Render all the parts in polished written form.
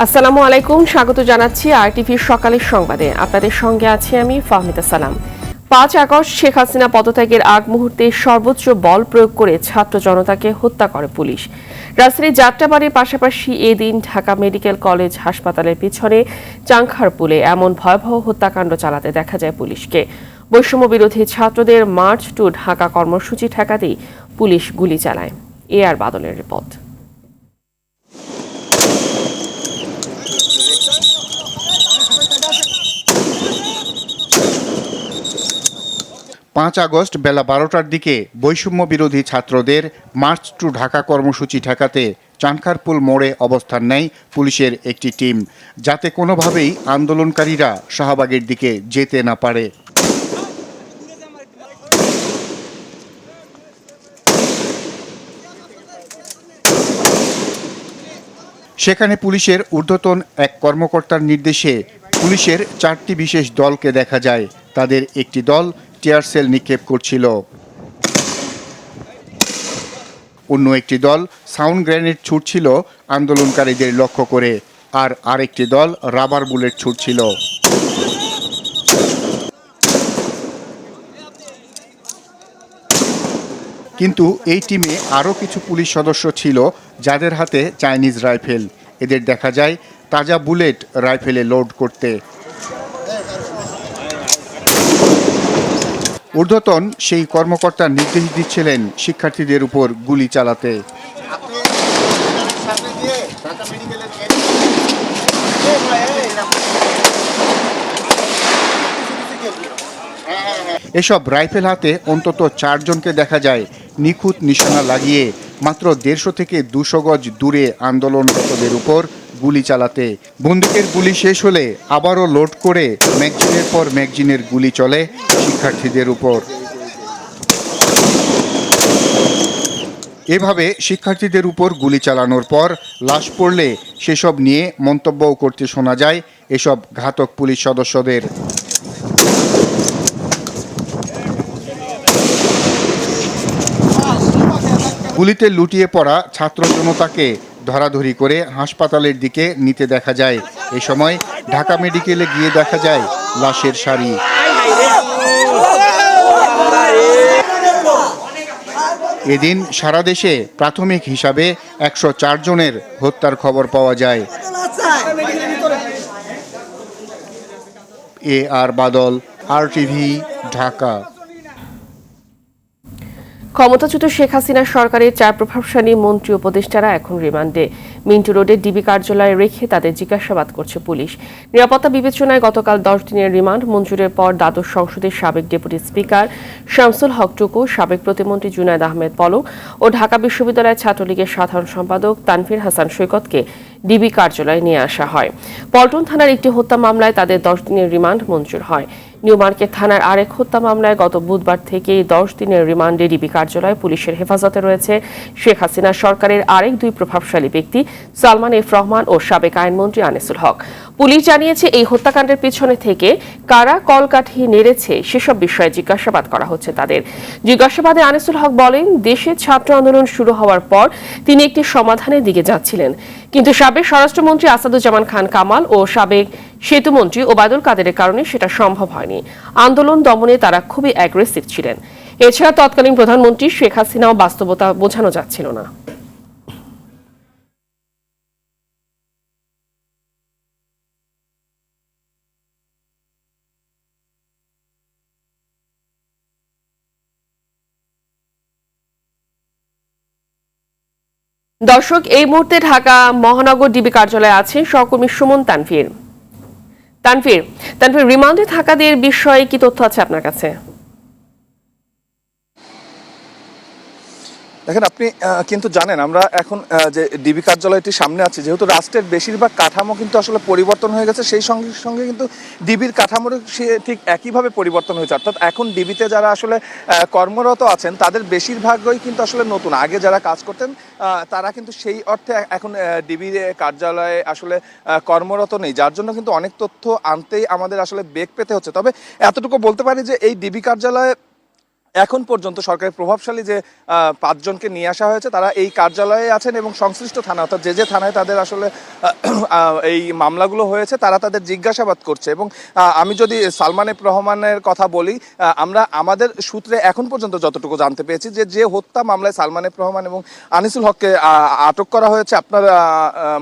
আসসালামু আলাইকুম, স্বাগত জানাচ্ছি আরটিভির সকালের সংবাদে। আপনাদের সঙ্গে আছি আমি ফাহমিদা সালাম। ৫ আগস্ট শেখ হাসিনা পদত্যাগের আগ মুহূর্তে সর্বোচ্চ বল প্রয়োগ করে ছাত্র জনতাকে হত্যা করে পুলিশ। রাজধানীর যাত্রাবাড়ির পাশাপাশি এদিন ঢাকা মেডিকেল কলেজ হাসপাতালের পিছনে চাংখারপুলে এমন ভয়াবহ হত্যাকাণ্ড চালাতে দেখা যায় পুলিশকে। বৈষম্য বিরোধী ছাত্রদের মার্চ টু ঢাকা কর্মসূচি ঠেকাতেই পুলিশ গুলি চালায়। আর বাদলের রিপোর্ট। ৫ আগস্ট বেলা ১২টার দিকে বৈষম্য বিরোধী ছাত্রদের মার্চ টু ঢাকা কর্মসূচি ঠেকাতে চানখারপুল মোড়ে অবস্থান নেয় পুলিশের একটি টিম, যাতে কোনোভাবেই আন্দোলনকারীরা শাহবাগের দিকে যেতে না পারে। সেখানে পুলিশের ঊর্ধ্বতন এক কর্মকর্তার নির্দেশে পুলিশের ৪টি বিশেষ দলকে দেখা যায়। তাদের একটি দল টিয়ার সেল নিক্ষেপ করছিল, অন্য একটি দল সাউন্ড গ্রেনেড ছুটছিল আন্দোলনকারীদের লক্ষ্য করে, আর আরেকটি দল রাবার বুলেট ছুটছিল। কিন্তু এই টিমে আরও কিছু পুলিশ সদস্য ছিল যাদের হাতে চাইনিজ রাইফেল। এদের দেখা যায় তাজা বুলেট রাইফেলে লোড করতে। ঊর্ধ্বতন সেই কর্মকর্তা নির্দেশ দিচ্ছিলেন শিক্ষার্থীদের উপর গুলি চালাতে। এসব রাইফেল হাতে অন্তত 4 জনকে দেখা যায় নিখুঁত নিশানা লাগিয়ে মাত্র 150 থেকে 200 গজ দূরে আন্দোলনরতদের উপর গুলি চালাতে। বন্দুকের গুলি শেষ হলে আবারও লোড করে ম্যাগজিনের পর ম্যাগজিনের গুলি চলে শিক্ষার্থীদের উপর। এভাবে শিক্ষার্থীদের উপর গুলি চালানোর পর লাশ পড়লে সেসব নিয়ে মন্তব্যও করতে শোনা যায় এসব ঘাতক পুলিশ সদস্যদের। গুলিতে লুটিয়ে পড়া ছাত্র জনতাকে ধরাধরি করে হাসপাতালের দিকে নিতে দেখা যায়। এ সময় ঢাকা মেডিকেলে গিয়ে দেখা যায় লাশের সারি। এদিন সারা দেশে প্রাথমিক হিসাবে 104 জনের হত্যার খবর পাওয়া যায়। আর বাদল, আরটিভি, ঢাকা। ক্ষমতাচ্যুত শেখ হাসিনা সরকারের 4 প্রভাবশালী মন্ত্রী উপদেষ্টারা এখন রিমান্ডে। মিন্টু রোডে ডিবি কার্যালয়ে রেখে তাদের জিজ্ঞাসাবাদ করছে পুলিশ। নিরাপত্তা বিবেচনায় গতকাল 10 দিনের রিমান্ড মঞ্জুরের পর দ্বাদশ সংসদের সাবেক ডেপুটি স্পিকার শামসুল হক টুকু, সাবেক প্রতিমন্ত্রী জুনায়েদ আহমেদ পলক ও ঢাকা বিশ্ববিদ্যালয় ছাত্রলীগের সাধারণ সম্পাদক তানভীর হাসান সৈকতকে ডিবি কার্যালয়ে নিয়ে আসা হয়। পল্টন থানার একটি হত্যা মামলায় তাদের 10 দিনের রিমান্ড মঞ্জুর হয়। নিউ মার্কেট থানার আরেক হত্যা মামলায় গত বুধবার থেকেই 10 দিনের রিমান্ডে ডিবি কার্যালয়ে পুলিশের হেফাজতে রয়েছে শেখ হাসিনা সরকারের আরেক 2 প্রভাবশালী ব্যক্তি সালমান এফ রহমান ও সাবেক আইনমন্ত্রী আনিসুল হক। পুলিশ জানিয়েছে এই হত্যাকাণ্ডের পিছনে থেকে কারা কলকাঠি নেড়েছে সেসব বিষয়ে জিজ্ঞাসাবাদ করা হচ্ছে তাদের। জিজ্ঞাসাবাদে আনিসুল হক বলেন, দেশে ছাত্র আন্দোলন শুরু হওয়ার পর তিনি একটি সমাধানের দিকে যাচ্ছিলেন, কিন্তু সাবেক স্বরাষ্ট্রমন্ত্রী আসাদুজ্জামান খান কামাল ও সাবেক সেতুমন্ত্রী ওবায়দুল কাদেরের কারণে সেটা সম্ভব হয়নি। আন্দোলন দমনে তারা খুবই অ্যাগ্রেসিভ ছিলেন। এছাড়া তৎকালীন প্রধানমন্ত্রী শেখ হাসিনাও বাস্তবতা বোঝানো যাচ্ছিল না। দর্শক, এই মুহূর্তে ঢাকা মহানগর ডিবি কার্যালয়ে আছেন সহকর্মী সুমন তানভীর। তানভীর, রিমান্ডে থাকাদের বিষয়ে কি তথ্য আছে আপনার কাছে? দেখেন, আপনি কিন্তু জানেন আমরা এখন যে ডিবি কার্যালয়টির সামনে আছি, যেহেতু রাষ্ট্রের বেশিরভাগ কাঠামো কিন্তু আসলে পরিবর্তন হয়ে গেছে, সেই সঙ্গে সঙ্গে কিন্তু ডিবির কাঠামোর ঠিক একইভাবে পরিবর্তন হয়েছে। অর্থাৎ এখন ডিবিতে যারা আসলে কর্মরত আছেন তাদের বেশিরভাগই কিন্তু আসলে নতুন। আগে যারা কাজ করতেন তারা কিন্তু সেই অর্থে এখন ডিবির কার্যালয়ে আসলে কর্মরত নেই, যার জন্য কিন্তু অনেক তথ্য আনতেই আমাদের আসলে বেগ পেতে হচ্ছে। তবে এতটুকু বলতে পারি যে এই ডিবি কার্যালয়ে এখন পর্যন্ত সরকারের প্রভাবশালী যে 5 জনকে নিয়ে আসা হয়েছে তারা এই কার্যালয়ে আছেন এবং সংশ্লিষ্ট থানা অর্থাৎ যে থানায় তাদের আসলে এই মামলাগুলো হয়েছে তারা তাদের জিজ্ঞাসাবাদ করছে। এবং আমি যদি সালমান এফ রহমানের কথা বলি, আমরা আমাদের সূত্রে এখন পর্যন্ত যতটুকু জানতে পেরেছি যে হত্যা মামলায় সালমান এফ রহমান এবং আনিসুল হককে আটক করা হয়েছে, আপনার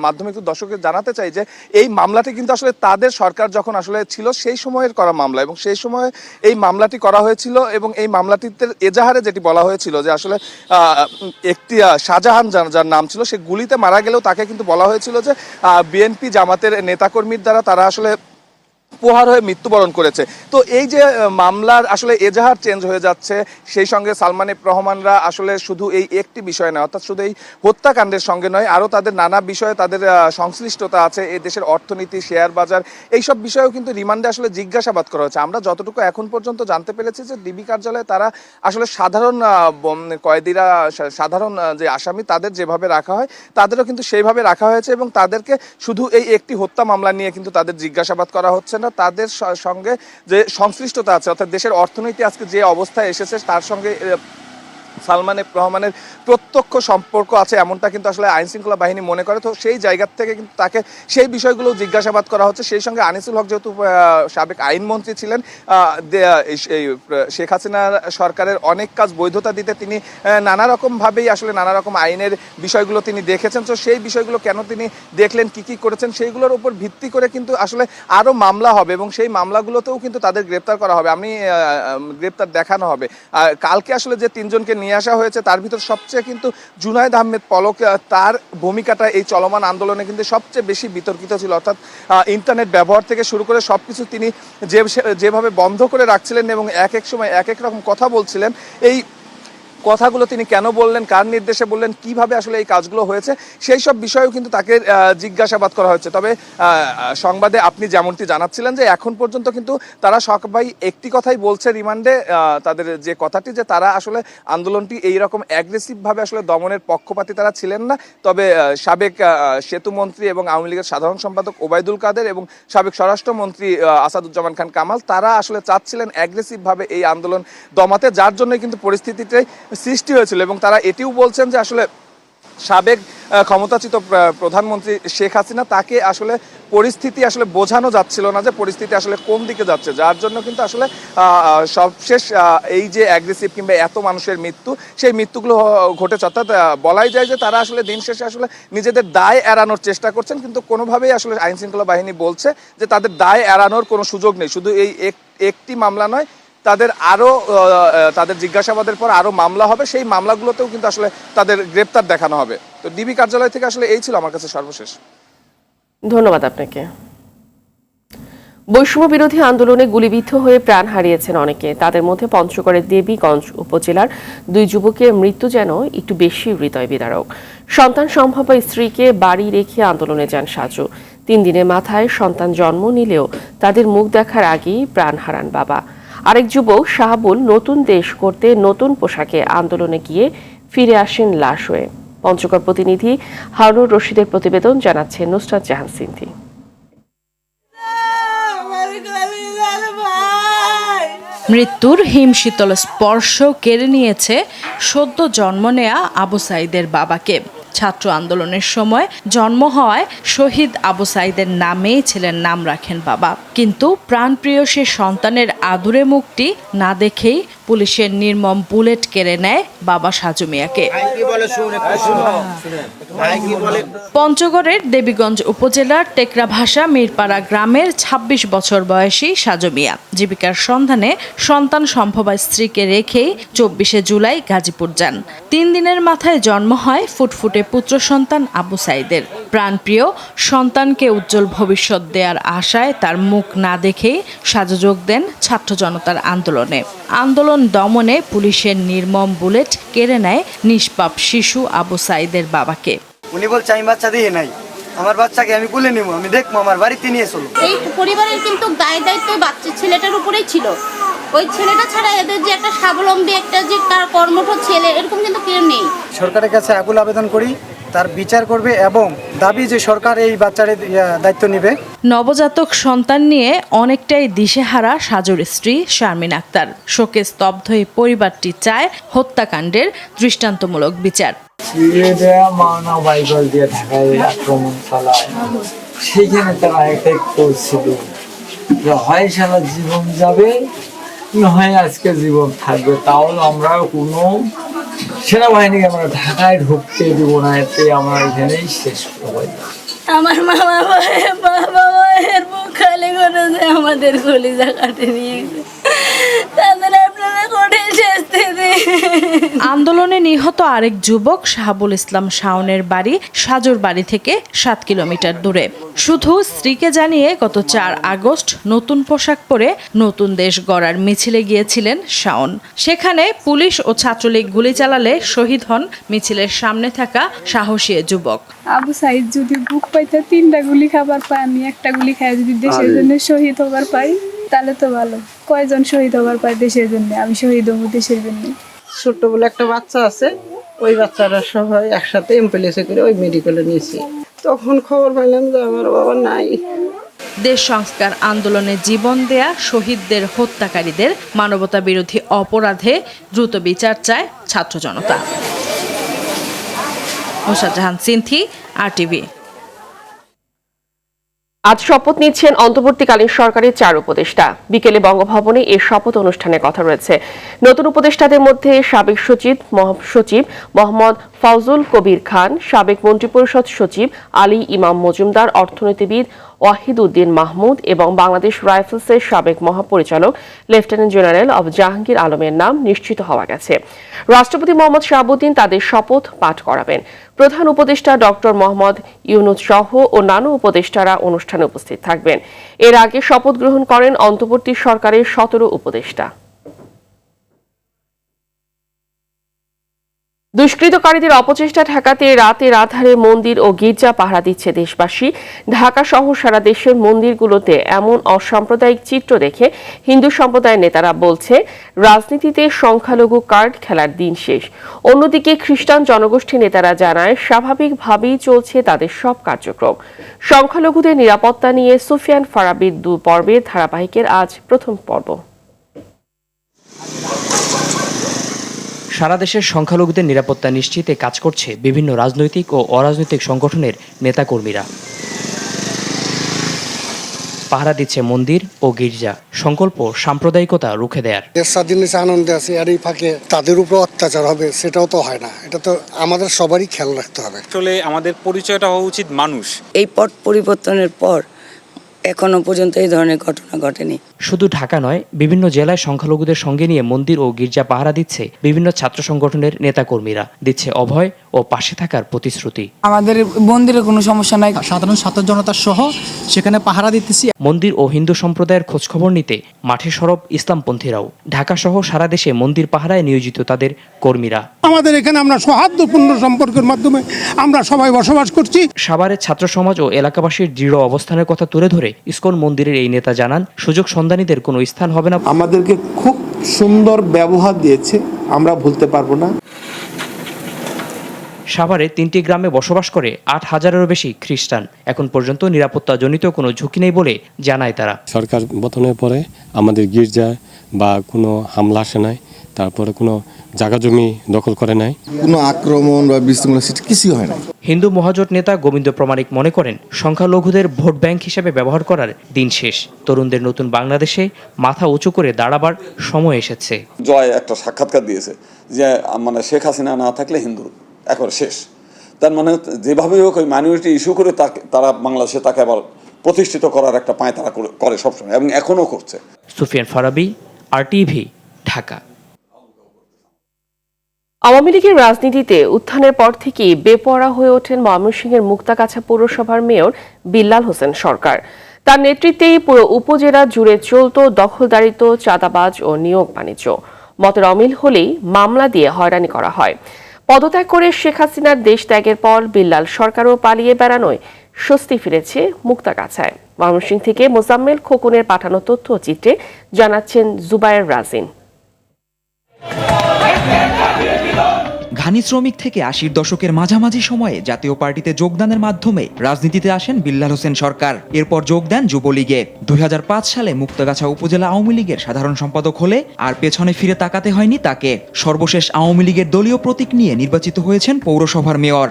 মাধ্যমে একটু দর্শকদের জানাতে চাই যে এই মামলাটি কিন্তু আসলে তাদের সরকার যখন আসলে ছিল সেই সময়ের করা মামলা এবং সেই সময় এই মামলাটি করা হয়েছিল এবং এই মামলাটিতে এজাহারে যেটি বলা হয়েছিল যে আসলে একটি শাহজাহান যার নাম ছিল সে গুলিতে মারা গেলেও তাকে কিন্তু বলা হয়েছিল যে বিএনপি জামাতের নেতাকর্মীর দ্বারা তারা আসলে প্রহার হয়ে মৃত্যুবরণ করেছে। তো এই যে মামলার আসলে এজাহার চেঞ্জ হয়ে যাচ্ছে, সেই সঙ্গে সালমান এফ রহমানরা আসলে শুধু এই একটি বিষয় নয়, অর্থাৎ শুধু এই হত্যাকাণ্ডের সঙ্গে নয়, আরও তাদের নানা বিষয়ে তাদের সংশ্লিষ্টতা আছে, এই দেশের অর্থনীতি, শেয়ার বাজার, এইসব বিষয়েও কিন্তু রিমান্ডে আসলে জিজ্ঞাসাবাদ করা হচ্ছে। আমরা যতটুকু এখন পর্যন্ত জানতে পেরেছি যে ডিবি কার্যালয়ে তারা আসলে সাধারণ কয়েদিরা, সাধারণ যে আসামি তাদের যেভাবে রাখা হয় তাদেরও কিন্তু সেইভাবে রাখা হয়েছে এবং তাদেরকে শুধু এই একটি হত্যা মামলা নিয়ে কিন্তু তাদের জিজ্ঞাসাবাদ করা হচ্ছে না, তাদের সঙ্গে যে সংশ্লিষ্টতা আছে অর্থাৎ দেশের অর্থনীতি আজকে যে অবস্থায় এসেছে তার সঙ্গে সালমান এফ রহমানের প্রত্যক্ষ সম্পর্ক আছে এমনটা কিন্তু আসলে আইন শৃঙ্খলা বাহিনী মনে করে। তো সেই জায়গা থেকে কিন্তু তাকে সেই বিষয়গুলো জিজ্ঞাসাবাদ করা হচ্ছে। সেই সঙ্গে আনিসুল হক যেহেতু সাবেক আইনমন্ত্রী ছিলেন, শেখ হাসিনার সরকারের অনেক কাজ বৈধতা দিতে তিনি নানা রকমভাবেই আসলে নানা রকম আইনের বিষয়গুলো তিনি দেখেছেন। তো সেই বিষয়গুলো কেন তিনি দেখলেন, কি কি করেছেন, সেইগুলোর উপর ভিত্তি করে কিন্তু আসলে আরও মামলা হবে এবং সেই মামলাগুলোতেও কিন্তু তাদের গ্রেপ্তার করা হবে, গ্রেপ্তার দেখানো হবে। কালকে আসলে যে 3 জনকে নিয়ে আসা হয়েছে তার ভিতর সবচেয়ে কিন্তু জুনায়েদ আহমেদ পলক, তার ভূমিকাটা এই চলমান আন্দোলনে কিন্তু সবচেয়ে বেশি বিতর্কিত ছিল। অর্থাৎ ইন্টারনেট ব্যবহার থেকে শুরু করে সবকিছু তিনি যেভাবে বন্ধ করে রাখছিলেন এবং এক এক সময় এক এক রকম কথা বলছিলেন, এই কথাগুলো তিনি কেন বললেন, কার নির্দেশে বললেন, কিভাবে আসলে এই কাজগুলো হয়েছে, সেই সব বিষয়েও কিন্তু তাকে জিজ্ঞাসাবাদ করা হচ্ছে। তবে সংবাদে আপনি যেমনটি জানাচ্ছিলেন যে এখন পর্যন্ত কিন্তু তারা সবাই একটি কথাই বলছে রিমান্ডে, তাদের যে কথাটি যে তারা আসলে আন্দোলনটি এইরকম অ্যাগ্রেসিভভাবে আসলে দমনের পক্ষপাতী তারা ছিলেন না। তবে সাবেক সেতুমন্ত্রী এবং আওয়ামী লীগের সাধারণ সম্পাদক ওবায়দুল কাদের এবং সাবেক স্বরাষ্ট্রমন্ত্রী আসাদুজ্জামান খান কামাল তারা আসলে চাচ্ছিলেন অ্যাগ্রেসিভভাবে এই আন্দোলন দমাতে, যার জন্য কিন্তু পরিস্থিতিটাই সৃষ্টি হয়েছিল। এবং তারা এটিও বলছেন যে আসলে সাবেক ক্ষমতাচ্যুত প্রধানমন্ত্রী শেখ হাসিনা তাকে আসলে পরিস্থিতি আসলে বোঝানো যাচ্ছিল না যে পরিস্থিতি আসলে কোন দিকে যাচ্ছে, যার জন্য কিন্তু আসলে সবশেষ এই যে অ্যাগ্রেসিভ কিংবা এত মানুষের মৃত্যু, সেই মৃত্যুগুলো ঘটেছে। অর্থাৎ বলাই যায় যে তারা আসলে দিন শেষে আসলে নিজেদের দায় এড়ানোর চেষ্টা করছেন, কিন্তু কোনোভাবেই আসলে আইন শৃঙ্খলা বাহিনী বলছে যে তাদের দায় এড়ানোর কোনো সুযোগ নেই। শুধু এই একটি মামলা নয়, তাদের আরও তাদের জিজ্ঞাসাবাদের পর আরও মামলা হবে, সেই মামলাগুলোতেও কিন্তু আসলে তাদের গ্রেপ্তার দেখানো হবে। তো ডিবি কার্যালয় থেকে আসলে এই ছিল আমার কাছে সর্বশেষ। ধন্যবাদ আপনাকে। বৈষম্য বিরোধী আন্দোলনে গুলিবিদ্ধ হয়ে প্রাণ হারিয়েছেন অনেকে, তাদের মধ্যে পঞ্চগড়ের দেবীগঞ্জ উপজেলার 2 যুবকের মৃত্যু যেন একটু বেশি হৃদয় বিদারক। সন্তান সম্ভবা স্ত্রীকে বাড়ি রেখে আন্দোলনে যান সাজু। 3 দিনের মাথায় সন্তান জন্ম নিলেও তাদের মুখ দেখার আগেই প্রাণ হারান বাবা। আরেক যুবক শাহাবুল নতুন দেশ করতে নতুন পোশাকে আন্দোলনে গিয়ে ফিরে আসেন লাশ হয়ে। পঞ্চগড় প্রতিনিধি হারুনুর রশিদের প্রতিবেদন, জানাচ্ছে নুসরাত জাহান সিন্ধি। মৃত্যুর হিমশীতল স্পর্শ কেড়ে নিয়েছে সদ্য জন্ম নেয়া আবু সাইদের বাবাকে। ছাত্র আন্দোলনের সময় জন্ম হওয়ায় শহীদ আবু সাইদের নামেই ছেলের নাম রাখেন বাবা। কিন্তু প্রাণপ্রিয় সে সন্তানের আদুরে মুখটি না দেখেই পুলিশের নির্মম বুলেট কেড়ে নেয় বাবা সাজু মিয়াকে। পঞ্চগড়ের দেবীগঞ্জ উপজেলার টেকরাভাষা মিরপাড়া গ্রামের ২৬ বছর বয়সী সাজু মিয়া জীবিকার সন্ধানে সন্তান সম্ভবা স্ত্রীকে রেখেই ২৪শে জুলাই গাজীপুর যান। 3 দিনের মাথায় জন্ম হয় ফুটফুটে পুত্র সন্তান আবু সাইদের। প্রাণপ্রিয় সন্তানকে উজ্জ্বল ভবিষ্যৎ দেওয়ার আশায় তার মুখ না দেখেই সাজু যোগ দেন ছাত্র জনতার আন্দোলনে। আন্দোলন দমনে পুলিশের নির্মম বুলেট কেড়ে নেয় নিষ্পাপ শিশু আবু সাইদের বাবাকে। উনি বলছে আমি বাচ্চা দিয়ে নাই, আমার বাচ্চাকে আমি কোলে নিব, আমি দেখবো, আমার বাড়িতে নিয়ে চলো। এই পরিবারের কিন্তু দায়িত্ব বাচ্চা ছেলেটার উপরেই ছিল। ওই ছেলেটা ছাড়া এদের যে একটা স্বাবলম্বী একটা যে তার কর্মঠ ছেলে এরকম কিন্তু কেউ নেই। সরকারের কাছে আকুল আবেদন করি তার বিচার করবে এবং দাবি যে সরকার এই বাচ্চার দায়িত্ব নেবে। নবজাতক সন্তান নিয়ে অনেকটাই দিশেহারা সাজুর স্ত্রী শারমিন আক্তার। শোকে স্তব্ধ এই পরিবারটি চায় হত্যাকাণ্ডের দৃষ্টান্তমূলক বিচার। সেইখানে তারা অ্যাটাক করছিল, হয় সারা জীবন যাবে, হয় আজকে জীবন থাকবে। তাহলে আমরা কোনো সেনাবাহিনীকে আমরা ঢাকায় ঢুকতে দিব না, এতে আমরা এখানেই শেষ করবো। আমার মামা বাবা মায়ের মুখ খালি করেছে, আমাদের কলিজা কাটে নিয়ে গেছে, তাদের আপনারা কঠিন শাস্তি দিন। আন্দোলনে নিহত আরেক যুবক শাহাবুল ইসলাম শাওনের বাড়ি সাজুর বাড়ি থেকে 7 কিলোমিটার দূরে। শুধু স্ত্রীকে জানিয়ে গত 4 আগস্ট নতুন পোশাক পরে নতুন দেশ গড়ার মিছিলে গিয়েছিলেন শাওন। সেখানে পুলিশ ও ছাত্রলীগ গুলি চালালে শহীদ হন মিছিলের সামনে থাকা সাহসী যুবক। আবু সাইদ যদি বুক পাইতে 3টা গুলি খাবার পাই, আমি একটা গুলি খাই যদি দেশের জন্য শহীদ হবার পাই তাহলে তো ভালো। কয়জন শহীদ হবার পাই দেশের জন্য, আমি শহীদ হবো দেশের জন্য। ছোট্ট বলে একটা বাচ্চা আছে, ওই বাচ্চারা সবাই একসাথে অ্যাম্বুলেন্সে করে ওই মেডিকেলে নিয়েছি। তখন খবর পাইলাম যে আমার বাবা নাই। দেশ সংস্কার আন্দোলনে জীবন দেয়া শহীদদের হত্যাকারীদের মানবতা বিরোধী অপরাধে দ্রুত বিচার চায় ছাত্র জনতা। মুসাদ জাহান সিনথি, RTV। আজ শপথ নিচ্ছেন অন্তর্বর্তীকালীন সরকারের 4 উপদেষ্টা। বিকেলে বঙ্গভবনে এর শপথ অনুষ্ঠানের কথা রয়েছে। নতুন উপদেষ্টাদের মধ্যে সাবেক সচিব মোহাম্মদ ফাউজুল কবির খান, সাবেক মন্ত্রিপরিষদ সচিব আলী ইমাম মজুমদার, অর্থনীতিবিদ ওয়াহিদ উদ্দিন মাহমুদ এবং বাংলাদেশ রাইফেলসের সাবেক মহাপরিচালক লেফটেন্যান্ট জেনারেল অব জাহাঙ্গীর আলমের নাম নিশ্চিত হওয়া গেছে। রাষ্ট্রপতি মোহাম্মদ শাহাবুদ্দিন তাদের শপথ পাঠ করাবেন। প্রধান উপদেষ্টা ডক্টর মোহাম্মদ ইউনুস সহ অন্যান্য উপদেষ্টারা অনুষ্ঠানে উপস্থিত থাকবেন। এর আগে শপথ গ্রহণ করেন অন্তর্বর্তী সরকারের 17 উপদেষ্টা। দুষ্কৃতকারীদের অপচেষ্টা ঠেকাতে রাতের আধারে মন্দির ও গির্জা পাহারা দিচ্ছে দেশবাসী। ঢাকা সহ সারা দেশের মন্দিরগুলোতে এমন অসাম্প্রদায়িক চিত্র দেখে হিন্দু সম্প্রদায়ের নেতারা বলছে, রাজনীতিতে সংখ্যালঘু কার্ড খেলার দিন শেষ। অন্যদিকে খ্রিস্টান জনগোষ্ঠী নেতারা জানায়, স্বাভাবিকভাবেই চলছে তাদের সব কার্যক্রম। সংখ্যালঘুদের নিরাপত্তা নিয়ে সুফিয়ান ফারাবির 2 পর্বের ধারাবাহিকের আজ প্রথম পর্ব। সারা দেশের সংখ্যালঘুদের নিরাপত্তা নিশ্চিতে কাজ করছে বিভিন্ন রাজনৈতিক ও অরাজনৈতিক সংগঠনের নেতাকর্মীরা। পাহারা দিচ্ছে মন্দির ও গির্জা, সংকল্প সাম্প্রদায়িকতা রুখে দেয়ার। স্বাধীন আনন্দে আছে, আর এই ফাঁকে তাদের উপর অত্যাচার হবে, সেটাও তো হয় না। এটা তো আমাদের সবারই খেয়াল রাখতে হবে। আসলে আমাদের পরিচয়টা হওয়া উচিত মানুষ। এই পট পরিবর্তনের পর এখনো পর্যন্ত এই ধরনের ঘটনা ঘটেনি। শুধু ঢাকা নয়, বিভিন্ন জেলায় সংখ্যালঘুদের সঙ্গে নিয়ে মন্দির ও গির্জা পাহারা দিচ্ছে বিভিন্ন ছাত্র সংগঠনের নেতাকর্মীরা, দিচ্ছে অভয় ও পাশে থাকার প্রতিশ্রুতি। আমাদের মন্দিরে কোনো সমস্যা নাই, সাধারণ ছাত্র জনতা সহ সেখানে পাহারা দিতেছি। মন্দির ও হিন্দু সম্প্রদায়ের খোঁজখবর নিতে মাঠে সরব ইসলামপন্থীরাও। ঢাকা সহ সারা দেশে মন্দির পাহারায় নিয়োজিত তাদের কর্মীরা। আমাদের এখানে আমরা সৌহার্দ্যপূর্ণ সম্পর্কের মাধ্যমে আমরা সবাই বসবাস করছি। সাভারের ছাত্র সমাজ ও এলাকাবাসীর দৃঢ় অবস্থানের কথা তুলে ধরে ইসকন মন্দিরের এই নেতা জানান, সুযোগ সন্ধানীদের কোনো স্থান হবে না। আমাদেরকে খুব সুন্দর ব্যবহার দিয়েছে, আমরা ভুলতে পারবো না। সাভারে 3টি গ্রামে বসবাস করে 8,000-এরও বেশি খ্রিস্টান। এখন পর্যন্ত নিরাপত্তাজনিত কোনো ঝুঁকি নেই বলে জানায় তারা। সরকার পতনের পরে আমাদের গির্জায় বা কোনো হামলা আসে নাই, তারপরে কোনো জায়গা জমি দখল করে নাই, কোনো আক্রমণ বা বিশৃঙ্খলা কিছুই হয় না। হিন্দু মহাজোট নেতা গোবিন্দ প্রমাণিক মনে করেন, সংখ্যালঘুদের ভোট ব্যাংক হিসেবে ব্যবহার করার দিন শেষ। তরুণদের নতুন বাংলাদেশে মাথা উঁচু করে দাঁড়াবার সময় এসেছে। জয় একটা সাক্ষাৎকার দিয়েছে যে মানে শেখ হাসিনা না থাকলে হিন্দু এখন শেষ। তার মানে যেভাবে হোক ওই মাইনরিটি ইস্যু করে তারা বাংলাদেশে তাকে আবার প্রতিষ্ঠিত করার একটা পায় তারা করে সবসময়, এবং এখনও করছে। সুফিয়ান ফারাবি, RTV, ঢাকা। আওয়ামী লীগের রাজনীতিতে উত্থানের পর থেকেই বেপরোয়া হয়ে ওঠেন ময়মনসিংহের মুক্তাগাছা পৌরসভার মেয়র বিল্লাল হোসেন সরকার। তার নেতৃত্বেই পুরো উপজেলা জুড়ে চলত দখলদারিত্ব, চাঁদাবাজ ও নিয়োগ বাণিজ্য। মতের অমিল হলেই মামলা দিয়ে হয়রানি করা হয়। পদত্যাগ করে শেখ হাসিনার দেশ ত্যাগের পর বিল্লাল সরকারও পালিয়ে বেড়ানোয় স্বস্তি ফিরেছে মুক্তাগাছায়। ময়মনসিংহ থেকে মোজাম্মেল খোকনের পাঠানো তথ্যচিত্রে জানাচ্ছেন জুবায়ের রাজিন। ধানি শ্রমিক থেকে ৮০ দশকের মাঝামাঝি সময়ে জাতীয় পার্টিতে যোগদানের মাধ্যমে রাজনীতিতে আসেন বিল্লাল হোসেন সরকার। এরপর যোগ দেন যুবলীগে। ২০০৫ সালে মুক্তাগাছা উপজেলা আওয়ামী লীগের সাধারণ সম্পাদক হলে আর পেছনে ফিরে তাকাতে হয়নি তাকে। সর্বশেষ আওয়ামী লীগের দলীয় প্রতীক নিয়ে নির্বাচিত হয়েছেন পৌরসভার মেয়র।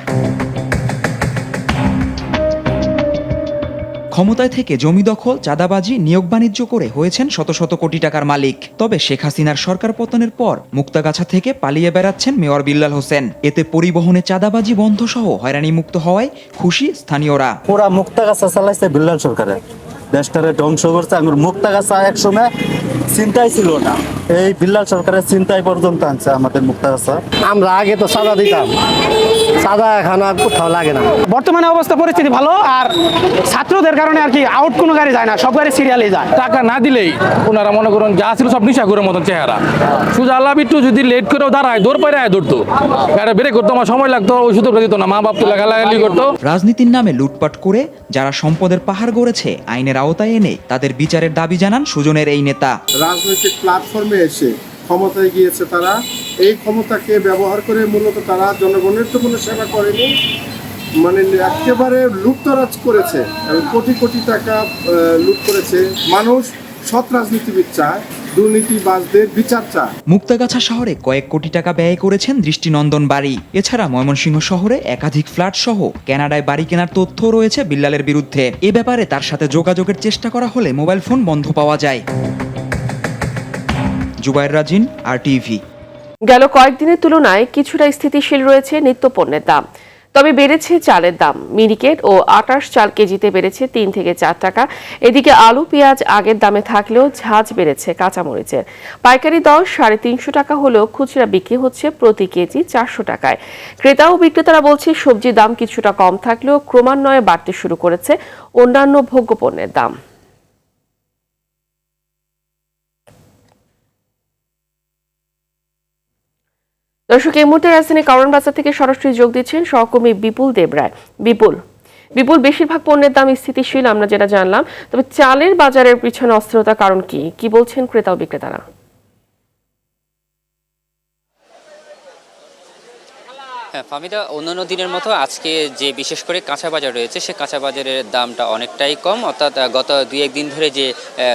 ক্ষমতায় থেকে জমি দখল, চাঁদাবাজি, নিয়োগ বাণিজ্য করে হয়েছেন শত শত কোটি টাকার মালিক। তবে শেখ হাসিনার সরকার পতনের পর মুক্তাগাছা থেকে পালিয়ে বেড়াচ্ছেন মেয়র বিল্লাল হোসেন। এতে পরিবহনে চাঁদাবাজি বন্ধ সহ হয়রানি মুক্ত হওয়ায় খুশি স্থানীয়রা। পুরা মুক্তাগাছা চালাইছে বিল্লাল সরকারের, দেশটারে ধ্বংস করছে। আমার মুক্তাগাছা একসময় চিন্তাই ছিল না, এই বিল্লাল সরকারের চিন্তাই পর্যন্ত আনছে আমাদের মুক্তাগাছা। আমরা আগে তো সাদা দিতাম, সাদা এখন আর কোথাও লাগে না। বর্তমানে অবস্থা পরিস্থিতি ভালো, আর ছাত্রদের কারণে আর কি আউট কোনো গাড়ি যায় না, সব গাড়ি সিরিয়ালে যায়। টাকা না দিলেই ওনারা মনে করুন যা ছিল সব নিশাগুরের মতন চেহারা। সুজা আল্লাহ বিট্টু যদি লেট করেও দাঁড়ায় দৌড় পাইরে ধরতো, এটা বেড়ে করতো, আমার সময় লাগতো, ওই সুযোগটা দিত না, মা বাপ তো লাগালাগালি করতো। রাজনীতির নামে লুটপাট করে যারা সম্পদের পাহাড় গড়েছে আইনের আওতায় এনে তাদের বিচারের দাবি জানান সুজনের এই নেতা। রাজনৈতিক প্ল্যাটফর্মে এসে ক্ষমতায় গিয়েছে তারা, এই ক্ষমতাকে ব্যবহার করে মূলত তারা জনগণের তো কোনো সেবা করেনি, মানে একেবারে লুটতরাজ করেছে, কোটি কোটি টাকা লুট করেছে। মানুষ সৎ রাজনীতিবিদ চায়, দুর্নীতিবাজদের বিচার চায়। মুক্তাগাছা শহরে কয়েক কোটি টাকা ব্যয় করেছেন দৃষ্টিনন্দন বাড়ি। এছাড়া ময়মনসিংহ শহরে একাধিক ফ্ল্যাট সহ কানাডায় বাড়ি কেনার তথ্য রয়েছে বিল্লালের বিরুদ্ধে। এ ব্যাপারে তার সাথে যোগাযোগের চেষ্টা করা হলে মোবাইল ফোন বন্ধ পাওয়া যায়। জুবায়ের রাজিন, RTV। গেল কয়েকদিনের তুলনায় কিছুটা স্থিতিশীল রয়েছে নিত্যপণ্যের দাম, তবে বেড়েছে চালের দাম। মিনিকেট ও আটাশ চাল কেজিতে বেড়েছে ৩ থেকে ৪ টাকা। এদিকে আলু, পেঁয়াজ আগের দামে থাকলেও ঝাঁজ বেড়েছে কাঁচামরিচের। পাইকারি দর ৩৫০ টাকা হলেও খুচরা বিক্রি হচ্ছে প্রতি কেজি ৪০০ টাকায়। ক্রেতা ও বিক্রেতারা বলছে সবজির দাম কিছুটা কম থাকলেও ক্রমান্বয়ে বাড়তে শুরু করেছে অন্যান্য ভোগ্যপণ্যের দাম। দর্শক, এই মুহূর্তে রাজধানী কারওয়ান বাজার থেকে সরাসরি যোগ দিচ্ছেন সহকর্মী বিপুল দেবরায়। বিপুল, বেশিরভাগ পণ্যের দাম স্থিতিশীল আমরা যেটা জানলাম, তবে চালের বাজারের পিছনে অস্থিরতার কারণ কি বলছেন ক্রেতা ও বিক্রেতারা? হ্যাঁ ফাহমিদা, অন্যান্য দিনের মতো আজকে যে বিশেষ করে কাঁচা বাজার রয়েছে সে কাঁচা বাজারের দামটা অনেকটাই কম, অর্থাৎ গত 2-1 দিন ধরে যে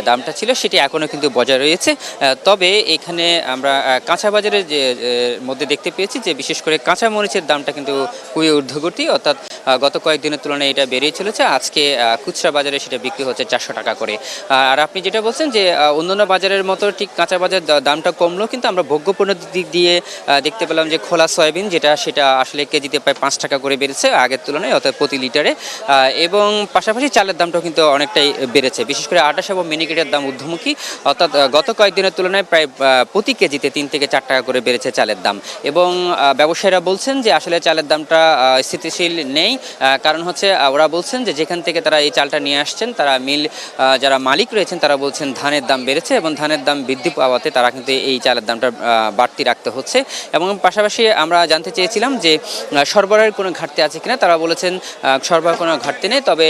দামটা ছিল সেটি এখনও কিন্তু বজায় রয়েছে। তবে এখানে আমরা কাঁচা বাজারের যে মধ্যে দেখতে পেয়েছি যে বিশেষ করে কাঁচা মরিচের দামটা কিন্তু খুবই ঊর্ধ্বগতি, অর্থাৎ গত কয়েকদিনের তুলনায় এটা বেড়েই চলেছে। আজকে খুচরা বাজারে সেটা বিক্রি হচ্ছে 400 টাকা করে। আর আপনি যেটা বলছেন যে অন্যান্য বাজারের মতো ঠিক কাঁচা বাজার দামটা কমলেও কিন্তু আমরা ভোগ্যপণ্যের দিক দিয়ে দেখতে পেলাম যে খোলা সয়াবিন সেটা আসলে কেজিতে প্রায় 5 টাকা করে বেড়েছে আগের তুলনায়, অর্থাৎ প্রতি লিটারে। এবং পাশাপাশি চালের দামটাও কিন্তু অনেকটাই বেড়েছে, বিশেষ করে আটাশ এবং মিনিকেটের দাম ঊর্ধ্বমুখী, অর্থাৎ গত কয়েকদিনের তুলনায় প্রায় প্রতি কেজিতে 3 থেকে 4 টাকা করে বেড়েছে চালের দাম। এবং ব্যবসায়ীরা বলছেন যে আসলে চালের দামটা স্থিতিশীল নেই, কারণ হচ্ছে ওরা বলছেন যে যেখান থেকে তারা এই চালটা নিয়ে আসছেন, তারা মিল যারা মালিক রয়েছেন তারা বলছেন ধানের দাম বেড়েছে এবং ধানের দাম বৃদ্ধি পাওয়াতে তারা কিন্তু এই চালের দামটা বাড়তি রাখতে হচ্ছে। এবং পাশাপাশি আমরা জানতে চেয়েছিলাম যে সরবরাহের কোনো ঘাটতি আছে কিনা, তারা বলেছেন সরবরাহ কোনো ঘাটতি নেই, তবে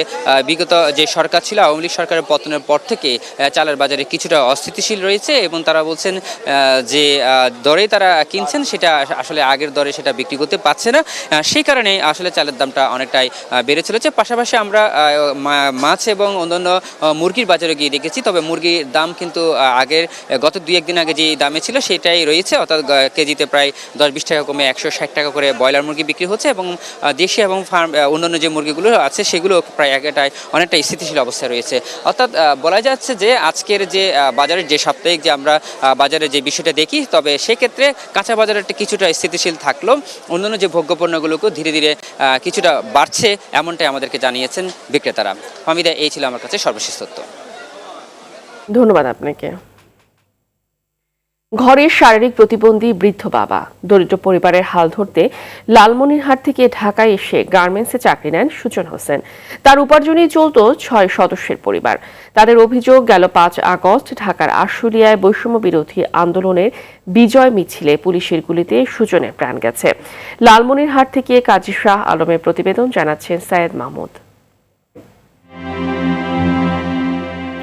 বিগত যে সরকার ছিল আওয়ামী লীগ সরকারের পতনের পর থেকে চালের বাজারে কিছুটা অস্থিতিশীল রয়েছে এবং তারা বলছেন যে দরে তারা কিনছেন সেটা আসলে আগের দরে সেটা বিক্রি করতে পারছে না, সেই কারণে আসলে চালের দামটা অনেকটাই বেড়ে চলেছে। পাশাপাশি আমরা মাছ এবং অন্যান্য মুরগির বাজারে গিয়ে দেখেছি, তবে মুরগির দাম কিন্তু আগের গত 2-1 দিন আগে যে দামে ছিল সেটাই রয়েছে, অর্থাৎ কেজিতে প্রায় 10-20 টাকা কমে 160 টাকা করে ব্রয়লার মুরগি বিক্রি হচ্ছে এবং দেশি এবং ফার্ম অন্যান্য যে মুরগিগুলো আছে সেগুলো প্রায় অনেকটা স্থিতিশীল অবস্থায় রয়েছে। অর্থাৎ বলা যাচ্ছে যে আজকের যে বাজারের যে সাপ্তাহিক যে আমরা বাজারের যে বিষয়টা দেখি, তবে সেক্ষেত্রে কাঁচা বাজারটা কিছুটা স্থিতিশীল থাকলেও অন্যান্য যে ভোগ্যপণ্যগুলোকেও ধীরে ধীরে কিছুটা বাড়ছে এমনটাই আমাদেরকে জানিয়েছেন বিক্রেতারা। হামিদা, এই ছিল আমার কাছে সর্বশেষ তথ্য। ধন্যবাদ আপনাকে। ঘরের শারীরিক প্রতিবন্ধী বৃদ্ধ বাবা, দরিদ্র পরিবারের হাল ধরতে লালমনিরহাট থেকে ঢাকায় এসে গার্মেন্টসে চাকরি নেন সুজন হোসেন। তার উপার্জনেই চলত 6 সদস্যের পরিবার। তাদের অভিযোগ, গেল 5 আগস্ট ঢাকার আশুলিয়ায় বৈষম্য বিরোধী আন্দোলনের বিজয় মিছিলে পুলিশের গুলিতে সুজনের প্রাণ গেছে। লালমনিরহাট থেকে কাজী শাহ আলমের প্রতিবেদন, জানাচ্ছেন সায়েদ মাহমুদ।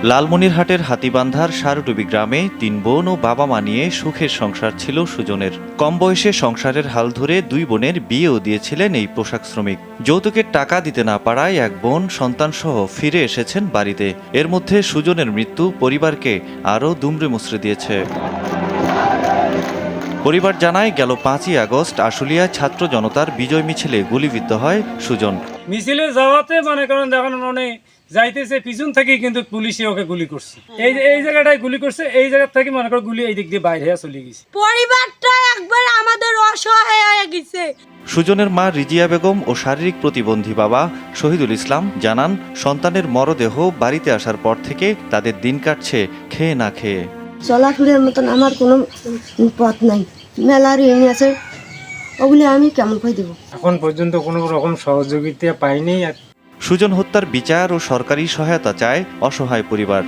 লালমনিরহাটের হাতীবান্ধার সারুডুবি গ্রামে 3 বোন ও বাবা মা নিয়ে সুখের সংসার ছিল সুজনের। কম বয়সে সংসারের হাল ধরে 2 বোনের বিয়েও দিয়েছিলেন এই পোশাক শ্রমিক। যৌতুকের টাকা দিতে না পারায় এক বোন সন্তানসহ ফিরে এসেছেন বাড়িতে। এর মধ্যে সুজনের মৃত্যু পরিবারকে আরও দুমড়ে মুচড়ে দিয়েছে। পরিবার জানায়, গেল 5ই আগস্ট আশুলিয়ায় ছাত্র জনতার বিজয় মিছিলে গুলিবিদ্ধ হয় সুজন। মিছিলে যাওয়াতে মনে করেন দেখেন যাইতেছে পিছন থেকে কিন্তু পুলিশে ওকে গুলি করছে। এই জায়গাটায় গুলি করছে, এই জায়গা থেকে মনে করো গুলি এই দিক দিয়ে বাইরে চলে গেছে। পরিবারটা একবার আমাদের অসহায় হয়ে গেছে। সুজনের মা রিজিয়া বেগম ও শারীরিক প্রতিবন্ধী বাবা শহীদুল ইসলাম জানান, সন্তানের মরদেহ বাড়িতে আসার পর থেকে তাদের দিন কাটছে খেয়ে না খেয়ে। চলাফেরার মতন আমার কোনো পথ নাই, মেলার এমনি আছে, ওগুলি আমি কেমন করে দেবো? এখন পর্যন্ত কোনো রকম সহযোগিতা পাইনি। সুজন হত্যার বিচার ও সরকারি সহায়তা চায় অসহায় পরিবার।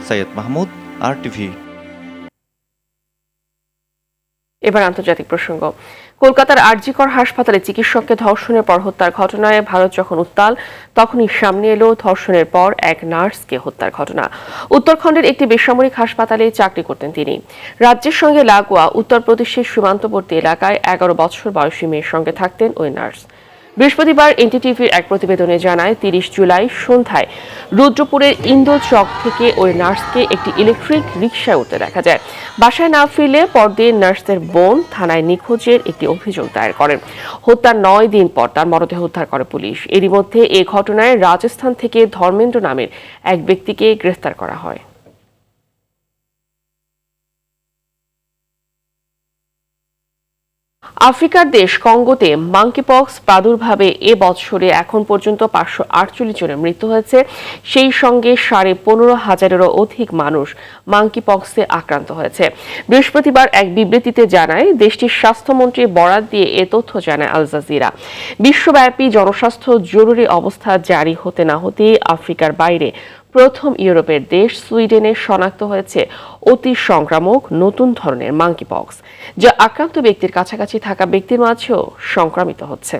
সৈয়দ মাহমুদ, RTV। এবার আন্তর্জাতিক প্রসঙ্গ। কলকাতার আরজিকর হাসপাতালে চিকিৎসককে ধর্ষণের পর হত্যার ঘটনায় ভারত যখন উত্তাল, তখনই সামনে এলো ধর্ষণের পর এক নার্সকে হত্যার ঘটনা। উত্তরাখণ্ডের একটি বেসামরিক হাসপাতালে চাকরি করতেন তিনি। রাজ্যের সঙ্গে লাগোয়া উত্তরপ্রদেশের সীমান্তবর্তী এলাকায় 11 বছর বয়সী মেয়ের সঙ্গে থাকতেন ওই নার্স। বৃহস্পতিবার এনডিটিভির এক প্রতিবেদনে জানায়, 30 জুলাই সন্ধ্যায় রুদ্রপুরের ইন্দো চক থেকে ওই নার্সকে একটি ইলেকট্রিক রিকশায় উঠতে দেখা যায়। বাসায় না ফিরলে পরদিন নার্সের বোন থানায় নিখোঁজের একটি অভিযোগ দায়ের করেন। হত্যার 9 দিন পর তার মরদেহ উদ্ধার করে পুলিশ। এরই মধ্যে এ ঘটনায় রাজস্থান থেকে ধর্মেন্দ্র নামের এক ব্যক্তিকে গ্রেফতার করা হয়। আফ্রিকার দেশ কঙ্গোতে মাঙ্কিপক্স প্রাদুর্ভাবে এ বছরে এখন পর্যন্ত 548 জনের মৃত্যু হয়েছে। সেই সঙ্গে 15,500-এরও অধিক মানুষ মাঙ্কিপক্সে আক্রান্ত হয়েছে। বৃহস্পতিবার এক বিবৃতিতে জানায়, দেশটির স্বাস্থ্যমন্ত্রী বরাত দিয়ে এ তথ্য জানায় আল জাজিরা। বিশ্বব্যাপী জনস্বাস্থ্য জরুরি অবস্থা জারি হতে না হতেই আফ্রিকার বাইরে প্রথম ইউরোপের দেশ সুইডেনে শনাক্ত হয়েছে অতি সংক্রামক নতুন ধরনের মাঙ্কিপক্স, যা আক্রান্ত ব্যক্তির কাছাকাছি থাকা ব্যক্তির মাঝেও সংক্রামিত হচ্ছে।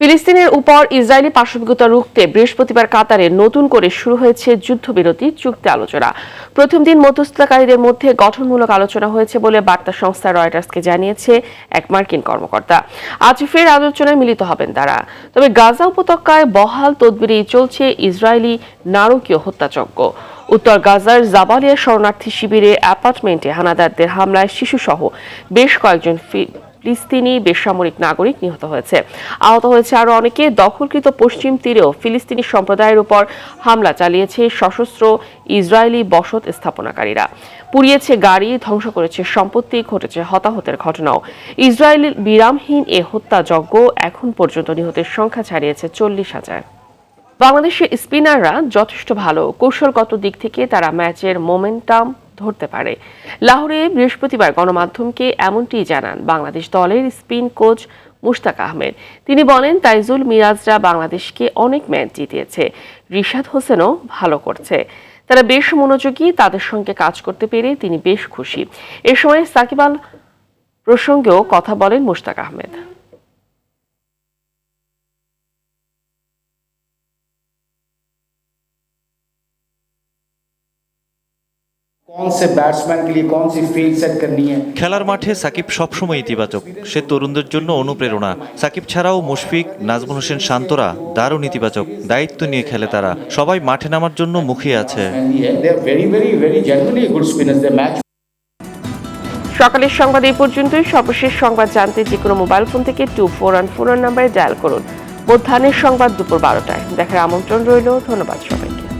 ফিলিস্তিনের উপর ইসরায়েলি পাশবিকতা রুখতে বৃহস্পতিবার কাতারে নতুন করে শুরু হয়েছে যুদ্ধবিরতি চুক্তি আলোচনা। প্রথম দিন মধ্যস্থতাকারীদের মধ্যে গঠনমূলক আলোচনা হয়েছে বলে বার্তা সংস্থা রয়টার্সকে জানিয়েছে এক মার্কিন কর্মকর্তা। আজ ফের আলোচনায় মিলিত হবেন তারা। তবে গাজা উপত্যকায় বহাল তদবিরেই চলছে ইসরায়েলি নারকীয় হত্যাযজ্ঞ। উত্তর গাজার জাবালিয়া শরণার্থী শিবিরে অ্যাপার্টমেন্টে হানাদারদের হামলায় শিশুসহ বেশ কয়েকজন ফিলিস্তিনি বেসামরিক নাগরিক নিহত হয়েছে। আহত হয়েছে আরও অনেকে। দখলকৃত পশ্চিম তীরেও ফিলিস্তিনি সম্প্রদায়ের উপর হামলা চালিয়েছে সশস্ত্র ইসরায়েলি বসত স্থাপনাকারীরা। পুড়িয়েছে গাড়ি, ধ্বংস করেছে সম্পত্তি, ঘটেছে হতাহতের ঘটনাও। ইসরায়েলের বিরামহীন এ হত্যাযজ্ঞ এখন পর্যন্ত নিহতের সংখ্যা ছাড়িয়েছে 40,000। বাংলাদেশের স্পিনাররা যথেষ্ট ভালো, কৌশলগত দিক থেকে তারা ম্যাচের মোমেন্টাম ধরতে পারে। লাহোরে বৃহস্পতিবার গণমাধ্যমকে এমনটি জানান বাংলাদেশ দলের স্পিন কোচ মুশতাক আহমেদ। তিনি বলেন, তাইজুল মিরাজরা বাংলাদেশকে অনেক ম্যাচ জিতিয়েছে, রিশাদ হোসেনও ভালো করছে, তারা বেশ মনোযোগী, তাদের সঙ্গে কাজ করতে পেরে তিনি বেশ খুশি। এ সময় সাকিব আল প্রসঙ্গেও কথা বলেন মুশতাক আহমেদ। খেলার মাঠে সাকিব সবসময় ইতিবাচক, সে তরুণদের জন্য অনুপ্রেরণা। সাকিব ছাড়াও মুশফিক, নাজমুল হোসেন শান্তরা দারুণ ইতিবাচক, দায়িত্ব নিয়ে খেলে তারা। সবাই মাঠে নামার জন্য মুখিয়ে আছে। সকালের সংবাদ এই পর্যন্তই। সর্বশেষ সংবাদ জানতে যে কোনো মোবাইল ফোন থেকে 2414 নাম্বারে ডায়াল করুন। মধ্যাহ্নের সংবাদ দুপুর 12টায় দেখার আমন্ত্রণ রইল। ধন্যবাদ সবাইকে।